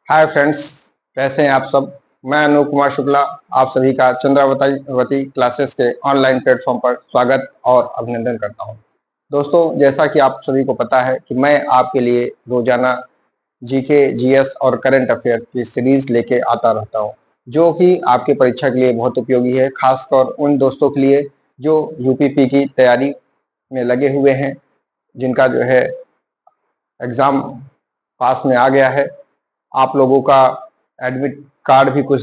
Hi friends, कैसे हैं आप सब। मैं अनूप कुमार शुक्ला आप सभी का चंद्रावती क्लासेस के ऑनलाइन प्लेटफॉर्म पर स्वागत और अभिनंदन करता हूं। दोस्तों, जैसा कि आप सभी को पता है कि मैं आपके लिए रोजाना जीके, जीएस और करंट अफेयर की सीरीज लेके आता रहता हूं, जो कि आपकी परीक्षा के लिए बहुत उपयोगी है, खासकर उन दोस्तों के लिए जो यूपीपी की तैयारी में लगे हुए हैं, जिनका जो है एग्जाम पास में आ गया है। आप लोगों का एडमिट कार्ड भी कुछ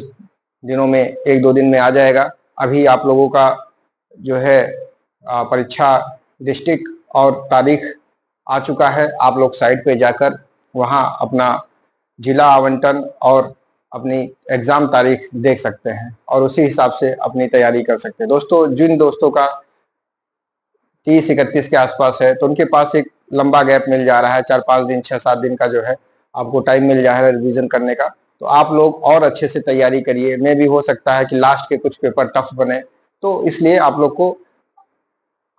दिनों में, एक दो दिन में आ जाएगा। अभी आप लोगों का जो है परीक्षा डिस्ट्रिक्ट और तारीख आ चुका है। आप लोग साइट पे जाकर वहां अपना जिला आवंटन और अपनी एग्जाम तारीख देख सकते हैं और उसी हिसाब से अपनी तैयारी कर सकते हैं। दोस्तों, जिन दोस्तों का 30-31 के आसपास है तो उनके पास एक लंबा गैप मिल जा रहा है, 4-5 दिन 6-7 दिन का जो है आपको टाइम मिल जा रहा है रिवीजन करने का। तो आप लोग और अच्छे से तैयारी करिए। मे भी हो सकता है कि लास्ट के कुछ पेपर टफ बने, तो इसलिए आप लोग को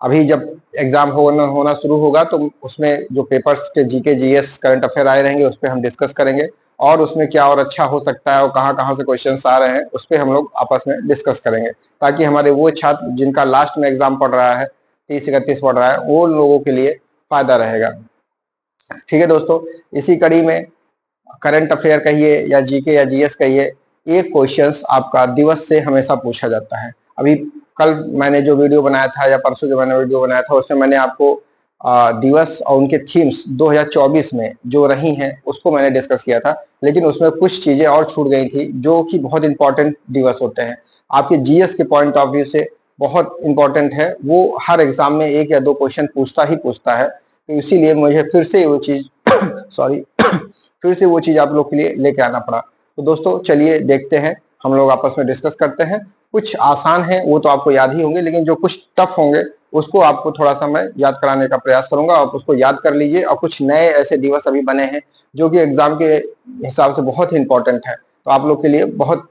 अभी जब एग्जाम होना शुरू होगा तो उसमें जो पेपर्स के जीके, जीएस, करंट अफेयर आए रहेंगे उस पर हम डिस्कस करेंगे और उसमें क्या और अच्छा हो सकता है और कहाँ कहाँ से क्वेश्चंस आ रहे हैं उस पर हम लोग आपस में डिस्कस करेंगे, ताकि हमारे वो छात्र जिनका लास्ट में एग्जाम पड़ रहा है, 30-31 पड़ रहा है, वो लोगों के लिए फायदा रहेगा। ठीक है दोस्तों, इसी कड़ी में करंट अफेयर कहिए या जीके या जीएस कहिए, एक क्वेश्चंस आपका दिवस से हमेशा पूछा जाता है। अभी कल मैंने जो वीडियो बनाया था या परसों जो मैंने वीडियो बनाया था उसमें मैंने आपको दिवस और उनके थीम्स 2024 में जो रही हैं उसको मैंने डिस्कस किया था, लेकिन उसमें कुछ चीजें और छूट गई थी जो कि बहुत इंपॉर्टेंट दिवस होते हैं आपके जीएस के पॉइंट ऑफ व्यू से, बहुत इंपॉर्टेंट है। वो हर एग्जाम में एक या दो क्वेश्चन पूछता ही पूछता है, तो इसीलिए मुझे फिर से वो चीज सॉरी फिर से वो चीज आप लोग के लिए लेके आना पड़ा। तो दोस्तों चलिए देखते हैं, हम लोग आपस में डिस्कस करते हैं। कुछ आसान है वो तो आपको याद ही होंगे, लेकिन जो कुछ टफ होंगे उसको आपको थोड़ा सा मैं याद कराने का प्रयास करूंगा, आप उसको याद कर लीजिए। और कुछ नए ऐसे दिवस अभी बने हैं जो कि एग्जाम के हिसाब से बहुत ही इंपॉर्टेंट है, तो आप लोग के लिए बहुत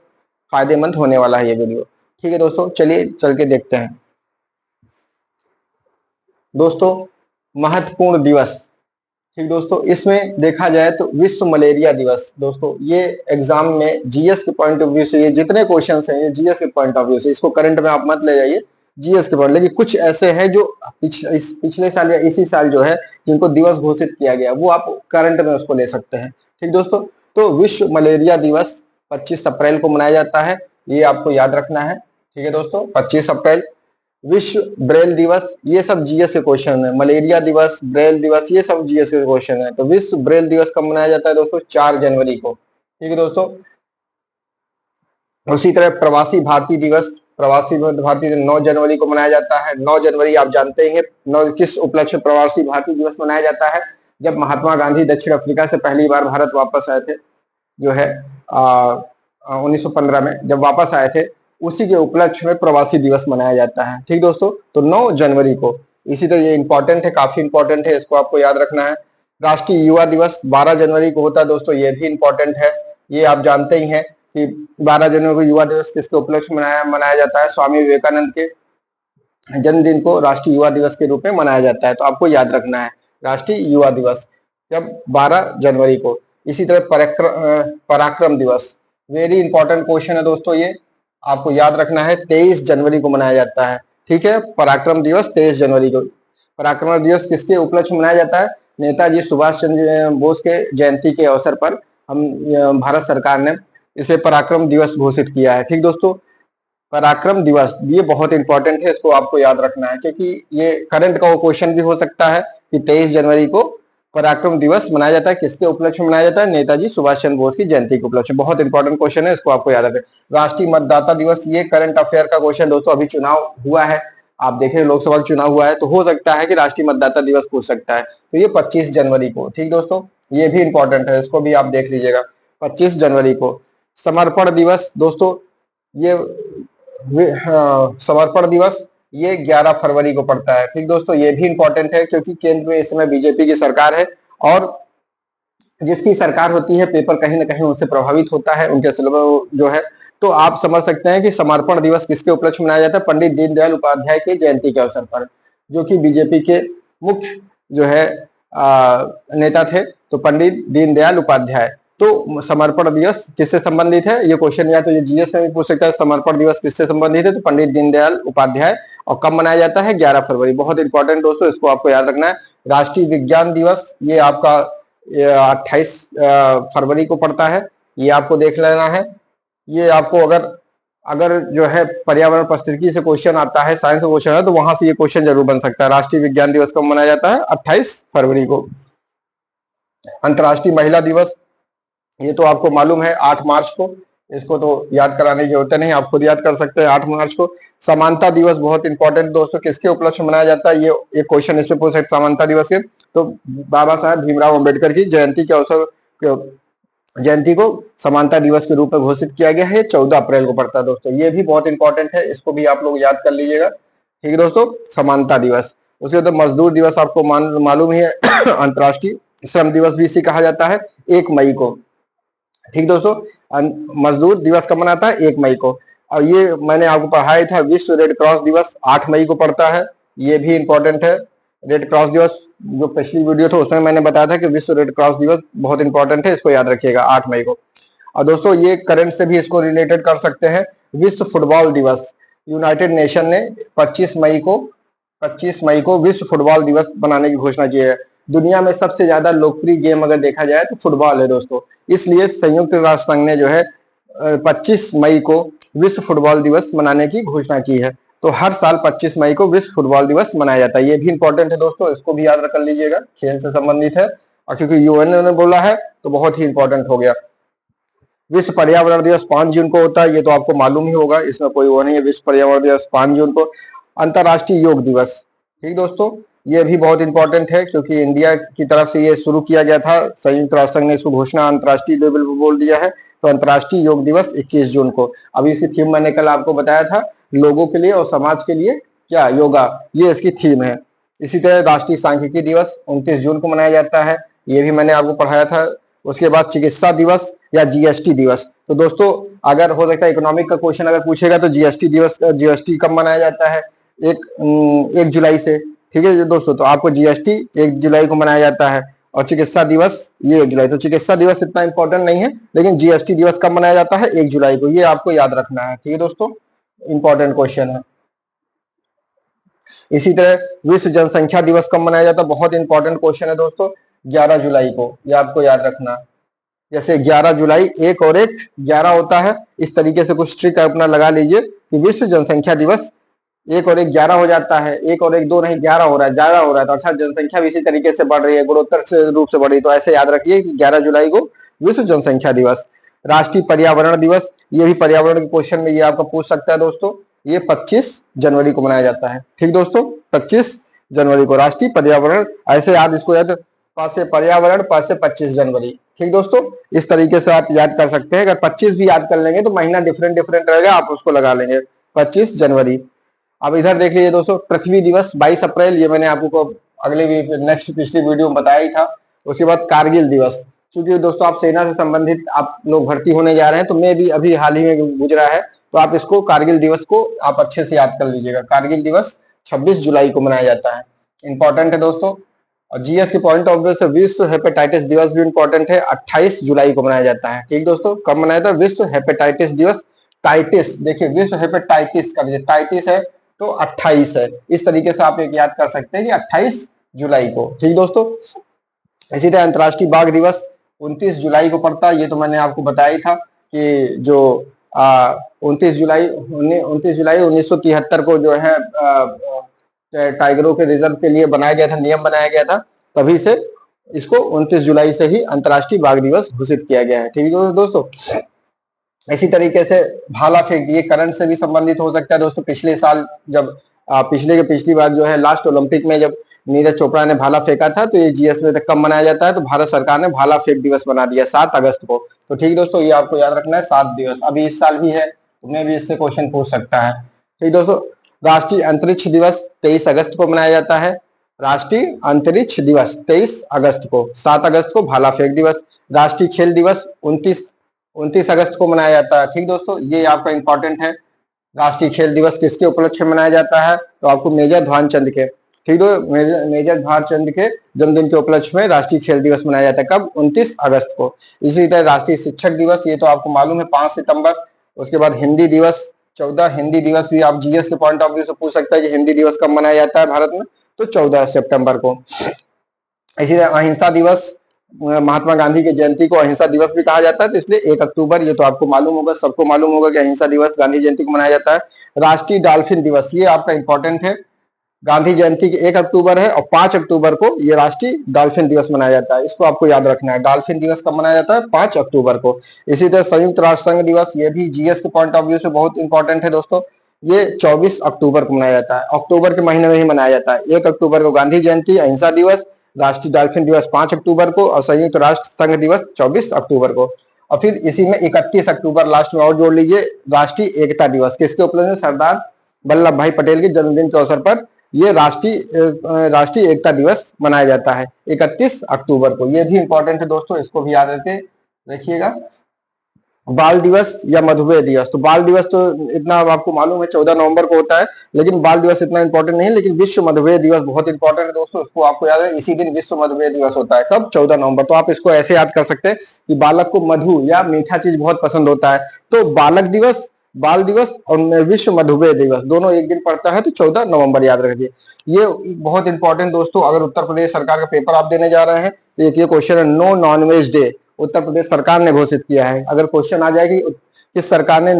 फायदेमंद होने वाला है ये वीडियो। ठीक है दोस्तों, चलिए चल के देखते हैं। दोस्तों, महत्वपूर्ण दिवस, ठीक दोस्तों, इसमें देखा जाए तो विश्व मलेरिया दिवस। दोस्तों, ये एग्जाम में जीएस के पॉइंट ऑफ व्यू से ये जितने क्वेश्चंस हैं ये जीएस के पॉइंट ऑफ व्यू से, इसको करंट में आप मत ले जाइए, जीएस के पॉइंट। लेकिन कुछ ऐसे हैं जो पिछले साल या इसी साल जो है जिनको दिवस घोषित किया गया, वो आप करंट में उसको ले सकते हैं। ठीक दोस्तों, तो विश्व मलेरिया दिवस 25 अप्रैल को मनाया जाता है, ये आपको याद रखना है। ठीक है दोस्तों, 25 अप्रैल। विश्व ब्रेल दिवस, ये सब जीएस के क्वेश्चन है। मलेरिया दिवस, ब्रेल दिवस, ये सब जीएस के क्वेश्चन है। तो विश्व ब्रेल दिवस कब मनाया जाता है दोस्तों? 4 जनवरी को। ठीक है दोस्तों, उसी तरह प्रवासी भारतीय दिवस, प्रवासी भारतीय 9 जनवरी को मनाया जाता है। 9 जनवरी आप जानते हैं 9 किस उपलक्ष्य में प्रवासी भारतीय दिवस मनाया जाता है? जब महात्मा गांधी दक्षिण अफ्रीका से पहली बार भारत वापस आए थे, जो है 1915 में जब वापस आए थे, उसी के उपलक्ष्य में प्रवासी दिवस मनाया जाता है। ठीक दोस्तों, तो 9 जनवरी को। इसी तरह ये इंपॉर्टेंट है, काफी इंपॉर्टेंट है, इसको आपको याद रखना है। राष्ट्रीय युवा दिवस 12 जनवरी को होता है दोस्तों, ये भी इंपॉर्टेंट है। ये आप जानते ही हैं कि 12 जनवरी को युवा दिवस किसके उपलक्ष्य में मनाया जाता है? स्वामी विवेकानंद के जन्मदिन को राष्ट्रीय युवा दिवस के रूप में मनाया जाता है। तो आपको याद रखना है राष्ट्रीय युवा दिवस जब 12 जनवरी को। इसी तरह पराक्रम दिवस, वेरी इंपॉर्टेंट क्वेश्चन है दोस्तों, ये आपको याद रखना है, 23 जनवरी को मनाया जाता है। ठीक है, पराक्रम दिवस 23 जनवरी को। पराक्रम दिवस किसके उपलक्ष्य में मनाया जाता है? नेताजी सुभाष चंद्र बोस के जयंती के अवसर पर हम भारत सरकार ने इसे पराक्रम दिवस घोषित किया है। ठीक दोस्तों, पराक्रम दिवस ये बहुत इंपॉर्टेंट है, इसको आपको याद रखना है, क्योंकि ये करंट का वो क्वेश्चन भी हो सकता है कि 23 जनवरी को पराक्रम दिवस मनाया जाता है, किसके उपलक्ष्य में मनाया जाता है? नेताजी सुभाष चंद्र बोस की जयंती के उपलक्ष्य। बहुत इंपॉर्टेंट क्वेश्चन है, इसको आपको याद रखें। राष्ट्रीय मतदाता दिवस, ये करंट अफेयर का क्वेश्चन दोस्तों, अभी चुनाव हुआ है, आप देखें लोकसभा चुनाव हुआ है, तो हो सकता है कि राष्ट्रीय मतदाता दिवस पूछ सकता है, तो ये 25 जनवरी को। ठीक दोस्तों, ये भी इंपॉर्टेंट है, इसको भी आप देख लीजिएगा, 25 जनवरी को। समर्पण दिवस दोस्तों, ये समर्पण दिवस ये 11 फरवरी को पड़ता है। ठीक दोस्तों, ये भी इंपॉर्टेंट है, क्योंकि केंद्र में इस समय बीजेपी की सरकार है और जिसकी सरकार होती है पेपर कहीं ना कहीं उनसे प्रभावित होता है, उनके सिलेबस जो है। तो आप समझ सकते हैं कि समर्पण दिवस किसके उपलक्ष्य में मनाया जाता है? पंडित दीनदयाल उपाध्याय के जयंती के अवसर पर, जो कि बीजेपी के मुख्य जो है नेता थे, तो पंडित दीनदयाल उपाध्याय। तो समर्पण दिवस किससे संबंधित है? ये क्वेश्चन या तो ये जीएस में भी पूछ सकता है, समर्पण दिवस किससे संबंधित है? तो पंडित दीनदयाल उपाध्याय। और कब मनाया जाता है? 11 फरवरी। बहुत इंपॉर्टेंट दोस्तों, इसको आपको याद रखना है। राष्ट्रीय विज्ञान दिवस ये आपका 28 फरवरी को पड़ता है, ये आपको देख लेना है। ये आपको अगर अगर जो है पर्यावरण पारिस्थितिकी से क्वेश्चन आता है, साइंस का क्वेश्चन है, तो वहां से ये क्वेश्चन जरूर बन सकता है। राष्ट्रीय विज्ञान दिवस कब मनाया जाता है? 28 फरवरी को। अंतर्राष्ट्रीय महिला दिवस ये तो आपको मालूम है 8 मार्च को, इसको तो याद कराने की जरूरत नहीं, आप खुद याद कर सकते हैं 8 मार्च को। समानता दिवस बहुत इंपॉर्टेंट दोस्तों, किसके उपलक्ष्य में मनाया जाता है? ये एक क्वेश्चन इस पे पूछ सकते समानता दिवस के, तो बाबा साहब भीमराव अंबेडकर की जयंती के अवसर जयंती को समानता दिवस के रूप में घोषित किया गया है। 14 अप्रैल को पड़ता है दोस्तों, ये भी बहुत इंपॉर्टेंट है, इसको भी आप लोग याद कर लीजिएगा। ठीक है दोस्तों, समानता दिवस। उसके बाद मजदूर दिवस आपको मालूम ही है अंतर्राष्ट्रीय श्रम दिवस भी इसी कहा जाता है, 1 मई को। ठीक दोस्तों, मजदूर दिवस कब मनाता है? 1 मई को। और ये मैंने आपको पढ़ाया था, विश्व रेड क्रॉस दिवस 8 मई को पड़ता है, ये भी इंपॉर्टेंट है। रेड क्रॉस दिवस जो पिछली वीडियो था उसमें मैंने बताया था कि विश्व रेड क्रॉस दिवस बहुत इंपॉर्टेंट है, इसको याद रखिएगा 8 मई को। और दोस्तों ये करंट से भी इसको रिलेटेड कर सकते हैं, विश्व फुटबॉल दिवस यूनाइटेड नेशन ने 25 मई को विश्व फुटबॉल दिवस बनाने की घोषणा की है। दुनिया में सबसे ज्यादा लोकप्रिय गेम अगर देखा जाए तो फुटबॉल है दोस्तों, इसलिए संयुक्त राष्ट्र संघ ने जो है 25 मई को विश्व फुटबॉल दिवस मनाने की घोषणा की है। तो हर साल 25 मई को विश्व फुटबॉल दिवस मनाया जाता है, ये भी इंपॉर्टेंट है दोस्तों, इसको भी याद रख लीजिएगा, खेल से संबंधित है। और क्योंकि यूएन ने बोला है तो बहुत ही इंपॉर्टेंट हो गया। विश्व पर्यावरण दिवस 5 जून को होता है, ये तो आपको मालूम ही होगा, इसमें कोई वो नहीं है। विश्व पर्यावरण दिवस 5 जून को। अंतर्राष्ट्रीय योग दिवस, ठीक दोस्तों, ये भी बहुत इंपॉर्टेंट है क्योंकि इंडिया की तरफ से ये शुरू किया गया था, संयुक्त राष्ट्र संघ ने इसको घोषणा अंतर्राष्ट्रीय लेवल पर बोल दिया है। तो अंतर्राष्ट्रीय योग दिवस 21 जून को। अभी इसकी थीम मैंने कल आपको बताया था, लोगों के लिए और समाज के लिए क्या योगा, ये इसकी थीम है। इसी तरह राष्ट्रीय सांख्यिकी दिवस 29 जून को मनाया जाता है, ये भी मैंने आपको पढ़ाया था। उसके बाद चिकित्सा दिवस या जीएसटी दिवस, तो दोस्तों अगर हो सकता है इकोनॉमिक का क्वेश्चन अगर पूछेगा तो जीएसटी दिवस, जीएसटी कब मनाया जाता है? 1 जुलाई से। ठीक है दोस्तों, तो आपको जीएसटी 1 जुलाई को मनाया जाता है और चिकित्सा दिवस ये 1 जुलाई। तो चिकित्सा दिवस इतना इंपॉर्टेंट नहीं है, लेकिन जीएसटी दिवस कब मनाया जाता है? 1 जुलाई को, ये आपको याद रखना है। ठीक है दोस्तों, इंपॉर्टेंट क्वेश्चन है। इसी तरह विश्व जनसंख्या दिवस कब मनाया जाता है? बहुत इंपॉर्टेंट क्वेश्चन है दोस्तों, 11 जुलाई को, ये आपको याद रखना। जैसे 11 जुलाई 1 और 1 11 होता है, इस तरीके से कुछ ट्रिक अपना लगा लीजिए कि विश्व जनसंख्या दिवस 1 और 1 11 हो जाता है, 1 और 1 2 नहीं 11 हो रहा है, ज्यादा हो रहा है, तो अर्थात जनसंख्या भी इसी तरीके से बढ़ रही है, गुणोत्तर से रूप से बढ़ रही है। तो ऐसे याद रखिए कि 11 जुलाई को विश्व जनसंख्या दिवस। राष्ट्रीय पर्यावरण दिवस, ये भी पर्यावरण के क्वेश्चन में ये आपका पूछ सकता है दोस्तों, ये 25 जनवरी को मनाया जाता है। ठीक दोस्तों, 25 जनवरी को राष्ट्रीय पर्यावरण, ऐसे याद इसको याद, पास से पर्यावरण, पास से 25 जनवरी। ठीक दोस्तों, इस तरीके से आप याद कर सकते हैं। अगर 25 भी याद कर लेंगे तो महीना डिफरेंट रहेगा, आप उसको लगा लेंगे 25 जनवरी। अब इधर देख लीजिए दोस्तों, पृथ्वी दिवस 22 अप्रैल, ये मैंने आपको अगले नेक्स्ट पिछली वीडियो में बताया ही था। उसके बाद कारगिल दिवस, क्योंकि दोस्तों आप सेना से संबंधित आप लोग भर्ती होने जा रहे हैं, तो मैं भी अभी हाल ही में गुजरा है, तो आप इसको कारगिल दिवस को आप अच्छे से याद कर लीजिएगा। कारगिल दिवस 26 जुलाई को मनाया जाता है, इंपॉर्टेंट है दोस्तों। और जीएस के पॉइंट ऑफ व्यू से विश्व हेपेटाइटिस दिवस भी इंपॉर्टेंट है, 28 जुलाई को मनाया जाता है। ठीक दोस्तों, कब मनाया था? विश्व हेपेटाइटिस दिवस। टाइटिस, देखिए विश्व हेपेटाइटिस का टाइटिस है तो 28 है, इस तरीके से आप एक याद कर सकते हैं कि 28 जुलाई को। ठीक दोस्तों, इसी तरह अंतर्राष्ट्रीय बाघ दिवस 29 जुलाई को पड़ता है, ये तो मैंने आपको बताया ही था कि जो 29 जुलाई 1973 को जो है टाइगरों के रिजर्व के लिए बनाया गया था, नियम बनाया गया था, तभी से इसको 29 जुलाई से ही अंतर्राष्ट्रीय बाघ दिवस घोषित किया गया है। ठीक है दोस्तों, इसी तरीके से भाला फेंक, ये करंट से भी संबंधित हो सकता है दोस्तों। पिछले साल जब पिछली बार जो है लास्ट ओलंपिक में जब नीरज चोपड़ा ने भाला फेंका था, तो ये जीएस में कब मनाया जाता है? तो भारत सरकार ने भाला फेंक दिवस बना दिया 7 अगस्त को। तो ठीक दोस्तों, ये आपको याद रखना है, 7 दिवस। अभी इस साल भी है, तुम्हें भी इससे क्वेश्चन पूछ सकता है। ठीक दोस्तों, राष्ट्रीय अंतरिक्ष दिवस 23 अगस्त को मनाया जाता है। राष्ट्रीय अंतरिक्ष दिवस 23 अगस्त को। 7 अगस्त को भाला फेंक दिवस। राष्ट्रीय खेल दिवस 29 अगस्त को मनाया जाता है। ठीक दोस्तों, ये आपका इंपॉर्टेंट है। राष्ट्रीय खेल दिवस किसके उपलक्ष्य में मनाया जाता है? तो आपको मेजर ध्यानचंद के। ठीक है। मेजर ध्यानचंद के जन्मदिन के उपलक्ष्य में राष्ट्रीय खेल दिवस मनाया जाता है कब? 29 अगस्त को। इसी तरह राष्ट्रीय शिक्षक दिवस, ये तो आपको मालूम है 5 सितंबर। उसके बाद हिंदी दिवस 14, हिंदी दिवस भी आप जीएस के पॉइंट ऑफ व्यू से पूछ सकते हैं कि हिंदी दिवस कब मनाया जाता है भारत में, तो 14 सितंबर को। इसी तरह अहिंसा दिवस, महात्मा गांधी की जयंती को अहिंसा दिवस भी कहा जाता है, तो इसलिए 1 अक्टूबर, ये तो आपको मालूम होगा, सबको मालूम होगा कि अहिंसा दिवस गांधी जयंती को मनाया जाता है। राष्ट्रीय डॉल्फिन दिवस, ये आपका इंपॉर्टेंट है, गांधी जयंती के 1 अक्टूबर है और 5 अक्टूबर को ये राष्ट्रीय डॉल्फिन दिवस मनाया जाता है। इसको आपको याद रखना है, डॉल्फिन दिवस कब मनाया जाता है? 5 अक्टूबर को। इसी तरह संयुक्त राष्ट्र संघ दिवस, ये भी जीएस के पॉइंट ऑफ व्यू से बहुत इंपॉर्टेंट है दोस्तों, ये 24 अक्टूबर को मनाया जाता है, अक्टूबर के महीने में ही मनाया जाता है। 1 अक्टूबर को गांधी जयंती, अहिंसा दिवस, राष्ट्रीय डॉल्फिन दिवस 5 अक्टूबर को और संयुक्त राष्ट्र संघ दिवस 24 अक्टूबर को। और फिर इसी में 31 अक्टूबर लास्ट में और जोड़ लीजिए, राष्ट्रीय एकता दिवस, किसके उपलक्ष्य में? सरदार वल्लभ भाई पटेल के जन्मदिन के अवसर पर ये राष्ट्रीय एकता दिवस मनाया जाता है 31 अक्टूबर को। ये भी इंपॉर्टेंट है दोस्तों, इसको भी याद रखिएगा। बाल दिवस या मधुमेह दिवस, तो बाल दिवस तो इतना आपको मालूम है 14 नवंबर को होता है, लेकिन बाल दिवस इतना इंपॉर्टेंट नहीं है, लेकिन विश्व मधुमेह दिवस बहुत इंपॉर्टेंट है दोस्तों, इसको आपको याद है, इसी दिन विश्व मधुमेह दिवस होता है कब? 14 नवंबर। तो आप इसको ऐसे याद कर सकते हैं कि बालक को मधु या मीठा चीज बहुत पसंद होता है, तो बालक दिवस, बाल दिवस और विश्व मधुमेह दिवस दोनों एक दिन पड़ता है, तो 14 नवंबर याद रखिए। ये बहुत इंपॉर्टेंट दोस्तों, अगर उत्तर प्रदेश सरकार का पेपर आप देने जा रहे हैं, एक ये क्वेश्चन है, no nonveg day Uttar Pradesh सरकार ने घोषित किया है। अगर क्वेश्चन आ जाए कि किस सरकार ने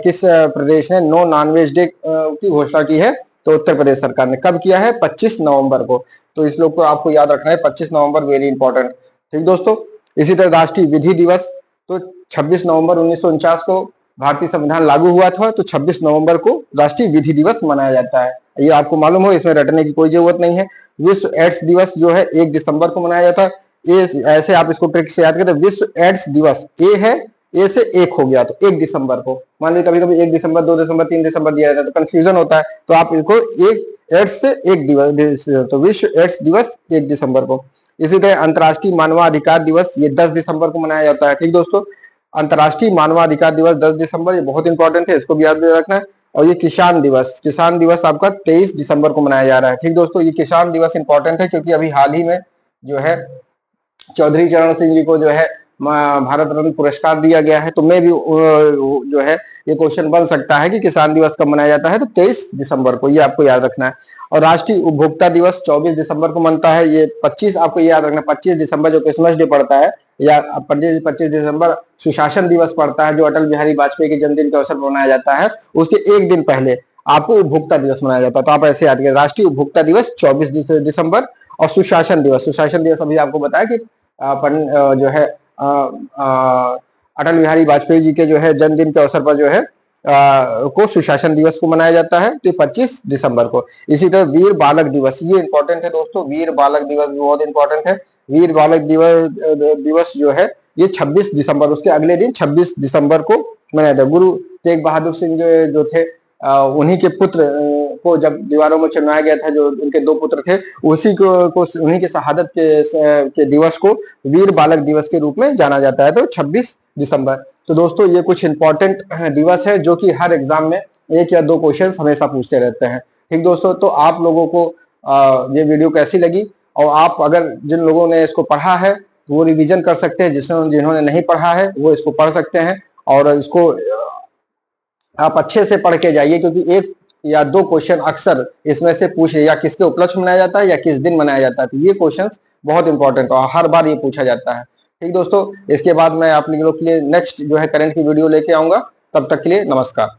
किस प्रदेश ने नो नॉनवेज डे की घोषणा की है, तो उत्तर प्रदेश सरकार ने। कब किया है? 25 नवंबर को। तो इस लोग को आपको याद रखना है, 25 नवंबर वेरी इंपॉर्टेंट, ठीक दोस्तों। इसी तरह राष्ट्रीय विधि दिवस, तो 26 नवंबर 1949 को भारतीय संविधान लागू हुआ था, तो 26 नवंबर को राष्ट्रीय विधि दिवस मनाया जाता है, ये आपको मालूम हो, इसमें रटने की कोई जरूरत नहीं है। विश्व एड्स दिवस जो है 1 दिसंबर को मनाया जाता है, ये ऐसे आप इसको ट्रिक से याद करते हैं, विश्व एड्स दिवस, ए है, ए से 1 हो गया, तो 1 दिसंबर को, मान लीजिए कभी कभी 1 दिसंबर 2 दिसंबर 3 दिसंबर दिया जाता है, तो कंफ्यूजन होता है, तो आप इसको एक एड्स से 1 दिवस, तो विश्व एड्स दिवस 1 दिसंबर को। इसी तरह अंतर्राष्ट्रीय मानवाधिकार दिवस, ये 10 दिसंबर को मनाया जाता है, ठीक दोस्तों। अंतर्राष्ट्रीय मानवाधिकार दिवस 10 दिसंबर, ये बहुत इंपॉर्टेंट है, इसको भी याद रखना है। और ये किसान दिवस आपका 23 दिसंबर को मनाया जा रहा है, ठीक दोस्तों। ये किसान दिवस इंपॉर्टेंट है क्योंकि अभी हाल ही में जो है चौधरी चरण सिंह जी को जो है भारत रत्न पुरस्कार दिया गया है, तो मैं भी जो है ये क्वेश्चन बन सकता है कि किसान दिवस कब मनाया जाता है, तो 23 दिसंबर को, ये आपको याद रखना है। और राष्ट्रीय उपभोक्ता दिवस 24 दिसंबर को मनता है, ये 25 आपको याद रखना, 25 दिसंबर जो क्रिसमस डे पड़ता है, या 25 दिसंबर सुशासन दिवस पड़ता है, जो अटल बिहारी वाजपेयी के जन्मदिन के अवसर पर मनाया जाता है, उसके एक दिन पहले आपको उपभोक्ता दिवस मनाया जाता है। तो आप ऐसे याद करें, राष्ट्रीय उपभोक्ता दिवस 24 दिसंबर, और सुशासन दिवस अभी आपको बताया कि जो है अटल बिहारी वाजपेयी जी के जो है जन्मदिन के अवसर पर जो है को सुशासन दिवस को मनाया जाता है, तो 25 दिसंबर को। इसी तरह वीर बालक दिवस, ये इंपॉर्टेंट है दोस्तों, वीर बालक दिवस भी बहुत इंपॉर्टेंट है। वीर बालक दिवस जो है ये 26 दिसंबर, उसके अगले दिन 26 दिसंबर को मनाया जाता है। गुरु तेग बहादुर सिंह जो थे, उन्हीं के पुत्र को जब दीवारों में चढ़ाया गया था, जो उनके 2 पुत्र थे, उसी को उन्हीं की शहादत के दिवस को वीर बालक दिवस के रूप में जाना जाता है, तो 26 दिसंबर। तो दोस्तों ये कुछ इंपॉर्टेंट दिवस है जो कि हर एग्जाम में 1 या 2 क्वेश्चन हमेशा पूछते रहते हैं, ठीक दोस्तों। तो आप लोगों को ये वीडियो कैसी लगी, और आप अगर जिन लोगों ने इसको पढ़ा है तो वो रिवीजन कर सकते हैं, जिन्होंने नहीं पढ़ा है वो इसको पढ़ सकते हैं, और इसको आप अच्छे से पढ़ के जाइए, क्योंकि 1 या 2 क्वेश्चन अक्सर इसमें से पूछ या किसके उपलक्ष्य मनाया जाता है या किस दिन मनाया जाता है, तो ये क्वेश्चंस बहुत इंपॉर्टेंट और हर बार ये पूछा जाता है, ठीक दोस्तों। इसके बाद मैं आप लोगों के लिए नेक्स्ट जो है करंट की वीडियो लेके आऊंगा, तब तक के लिए नमस्कार।